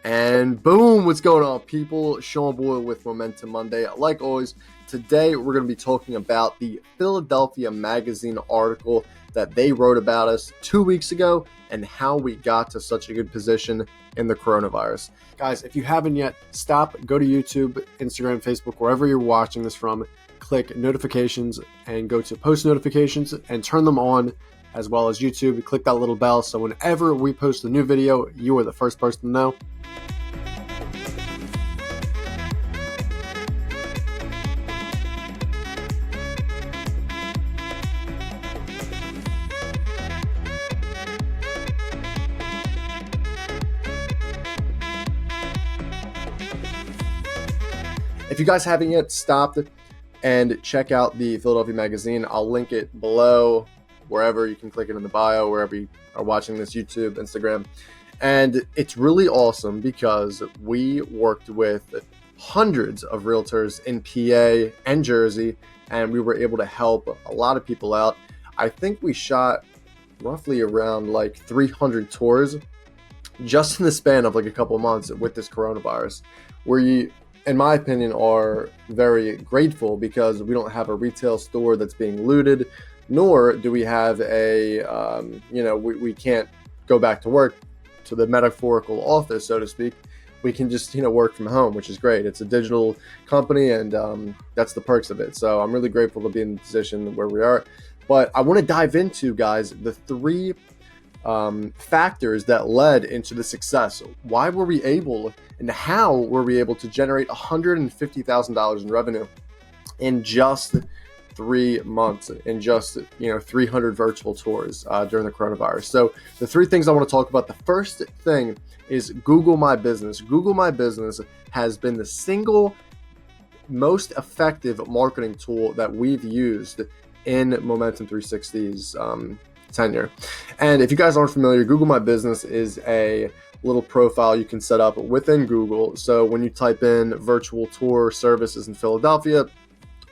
And boom, what's going on, people? Sean Boyle with Momentum Monday. Like always, today we're going to be talking about the Philadelphia Magazine article that they wrote about us 2 weeks ago and how we got to such a good position in the coronavirus. Guys, if you haven't yet, stop, go to YouTube, Instagram, Facebook, wherever you're watching this from, click notifications and go to post notifications and turn them on, as well as YouTube. Click that little bell so whenever we post a new video, you are the first person to know. If you guys haven't yet, stop and check out the Philadelphia Magazine. I'll link it below, wherever you can click it in the bio, wherever you are watching this, YouTube, Instagram. And it's really awesome because we worked with hundreds of realtors in PA and Jersey, and we were able to help a lot of people out. I think we shot roughly around like 300 tours just in the span of like a couple of months with this coronavirus, where you, in my opinion, are very grateful because we don't have a retail store that's being looted, nor do we have a, we can't go back to work to the metaphorical office, so to speak. We can just, work from home, which is great. It's a digital company, and that's the perks of it. So I'm really grateful to be in the position where we are. But I want to dive into, guys, the three factors that led into the success. Why were we able, and how were we able to generate $150,000 in revenue in just 3 months, in just 300 virtual tours during the coronavirus? So the three things I want to talk about. The first thing is Google My Business. Google My Business has been the single most effective marketing tool that we've used in Momentum 360's tenure. And if you guys aren't familiar, Google My Business is a little profile you can set up within Google. So when you type in virtual tour services in Philadelphia,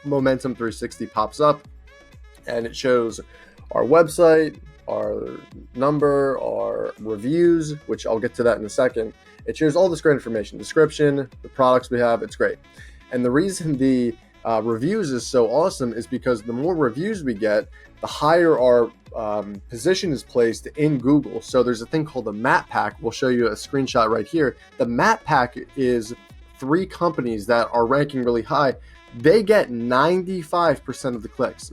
Momentum 360 pops up and it shows our website, our number, our reviews, which I'll get to that in a second. It shows all this great information, description, the products we have. It's great. And the reason the reviews is so awesome is because the more reviews we get, the higher our position is placed in Google. So there's a thing called the Map Pack. We'll show you a screenshot right here. The Map Pack is 3 companies that are ranking really high. They get 95% of the clicks.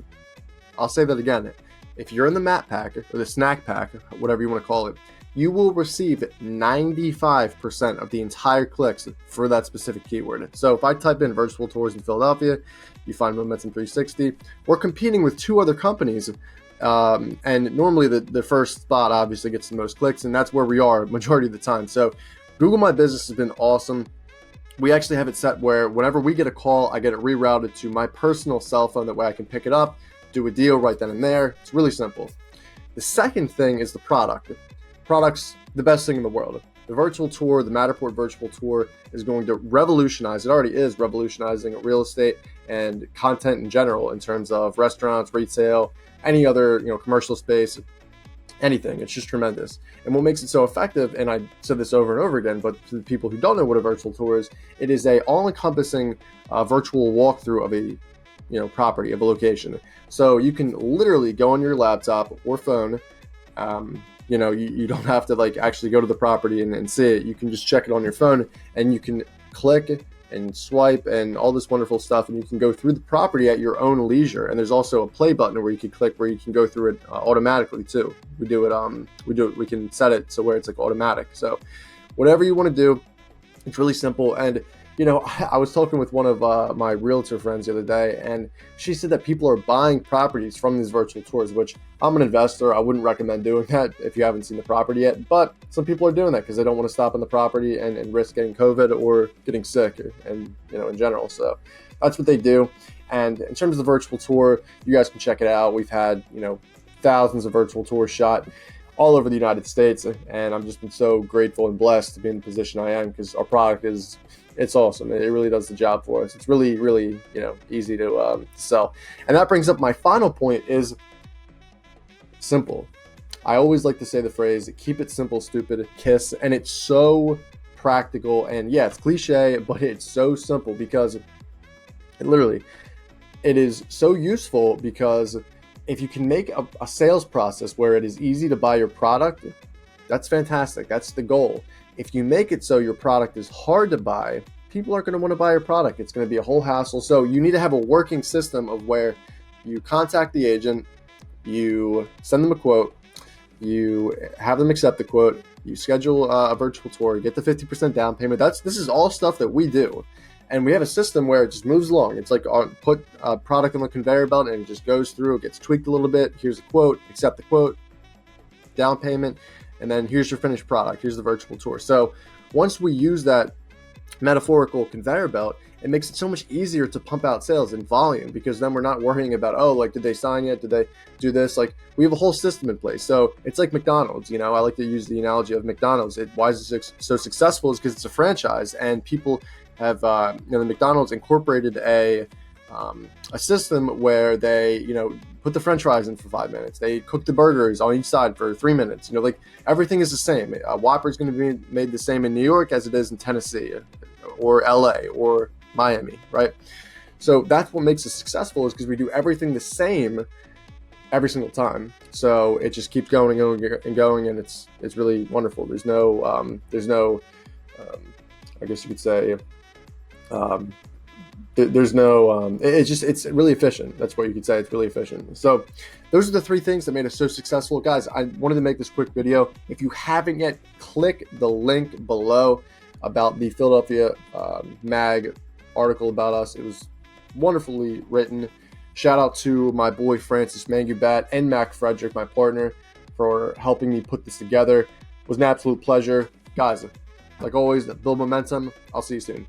I'll say that again. If you're in the Map Pack or the Snack Pack, whatever you want to call it, you will receive 95% of the entire clicks for that specific keyword. So if I type in virtual tours in Philadelphia, you find Momentum 360. We're competing with 2 other companies, and normally the first spot obviously gets the most clicks, and that's where we are majority of the time. So Google My Business has been awesome. We actually have it set where whenever we get a call, I get it rerouted to my personal cell phone. That way I can pick it up, do a deal right then and there. It's really simple. The second thing is the product. Product's the best thing in the world. The virtual tour, the Matterport virtual tour, is going to revolutionize, it already is revolutionizing real estate and content in general in terms of restaurants, retail, any other commercial space, anything. It's just tremendous. And what makes it so effective, and I said this over and over again, but to the people who don't know what a virtual tour is, it is a all-encompassing virtual walkthrough of a property, of a location. So you can literally go on your laptop or phone. You don't have to actually go to the property and see it. You can just check it on your phone, and you can click and swipe and all this wonderful stuff, and you can go through the property at your own leisure. And there's also a play button where you can click, where you can go through it automatically too. We can set it so where it's automatic. So whatever you want to do, it's really simple. And I was talking with one of my realtor friends the other day, and she said that people are buying properties from these virtual tours, which I'm an investor. I wouldn't recommend doing that if you haven't seen the property yet. But some people are doing that because they don't want to stop on the property and risk getting COVID or getting sick, and in general. So that's what they do. And in terms of the virtual tour, you guys can check it out. We've had thousands of virtual tours shot all over the United States, and I've just been so grateful and blessed to be in the position I am because our product it's awesome. It really does the job for us. It's really, really, easy to sell. And that brings up my final point is simple. I always like to say the phrase, keep it simple, stupid, KISS. And it's so practical, and yeah, it's cliche, but it's so simple because it is so useful, because if you can make a sales process where it is easy to buy your product, that's fantastic. That's the goal. If you make it so your product is hard to buy, people aren't going to want to buy your product. It's going to be a whole hassle. So you need to have a working system of where you contact the agent, you send them a quote, you have them accept the quote, you schedule a virtual tour, you get the 50% down payment. This is all stuff that we do. And we have a system where it just moves along. It's like put a product on the conveyor belt and it just goes through, it gets tweaked a little bit. Here's a quote, accept the quote, down payment, and then here's your finished product. Here's the virtual tour. So once we use that metaphorical conveyor belt, it makes it so much easier to pump out sales in volume, because then we're not worrying about, oh, like, did they sign yet? Did they do this? Like, we have a whole system in place. So it's like McDonald's. I like to use the analogy of McDonald's. Why is it so successful? Is because it's a franchise, and people have, the McDonald's incorporated a system where they, put the French fries in for 5 minutes. They cook the burgers on each side for 3 minutes. Like, everything is the same. A Whopper is going to be made the same in New York as it is in Tennessee or LA or Miami, right? So that's what makes us successful, is because we do everything the same every single time. So it just keeps going and going and going, and it's really wonderful. There's no I guess you could say, there's no it's really efficient. That's what you could say. It's really efficient. So those are the 3 things that made us so successful. Guys, I wanted to make this quick video. If you haven't yet, click the link below about the Philadelphia Mag article about us. It was wonderfully written. Shout out to my boy Francis Mangubat and Mac Frederick, my partner, for helping me put this together. It was an absolute pleasure. Guys, like always, build momentum. I'll see you soon.